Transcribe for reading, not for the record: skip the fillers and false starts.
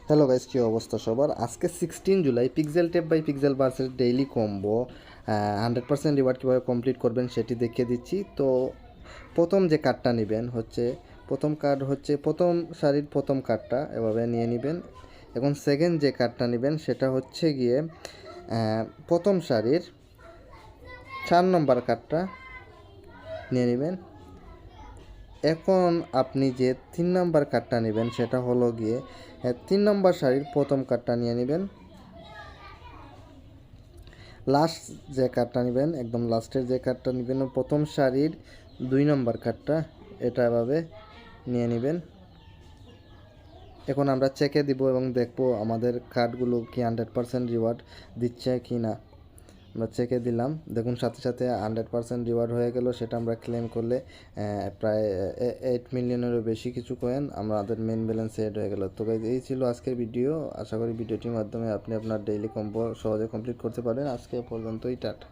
Hello guys, কী অবস্থা সবার? আজকে 16 July Pixel Tap by Pixel বার্সের ডেইলি কম্বো 100% রিওয়ার্ড কীভাবে কমপ্লিট করবেন সেটি দেখিয়ে দিচ্ছি। তো প্রথম যে কার্ডটা নেবেন হচ্ছে প্রথম সারির প্রথম কার্ডটা এভাবে নিয়ে নেবেন। এখন সেকেন্ড যে কার্ডটা নেবেন সেটা হচ্ছে গিয়ে প্রথম সারির 4 নম্বর কার্ডটা নিয়ে নেবেন। এখন আপনি যে 3 নম্বর কার্ডটা নেবেন সেটা হলো গিয়ে 3 নম্বর সারির প্রথম কার্ডটা নিয়ে নেবেন। লাস্ট যে কার্ডটা নেবেন, একদম লাস্টের যে কার্ডটা নেবেন প্রথম সারির 2 নম্বর কার্ডটা, এটা এভাবে নিয়ে নেবেন। এখন আমরা চেকে দিব এবং দেখব আমাদের কার্ডগুলো কি 100% রিওয়ার্ড দিচ্ছে কি না। আমরা চেকে দিলাম, দেখুন সাথে সাথে 100% রিওয়ার্ড হয়ে গেল। সেটা আমরা ক্লেম করলে প্রায় 8 মিলিয়নেরও বেশি কিছু কয়েন আমাদের মেন ব্যালেন্সে এড হয়ে গেল। তো এই ছিল আজকের ভিডিও। আশা করি ভিডিওটির মাধ্যমে আপনি আপনার ডেইলি কম্বো সহজে কমপ্লিট করতে পারেন। আজকে পর্যন্তই, টাটা।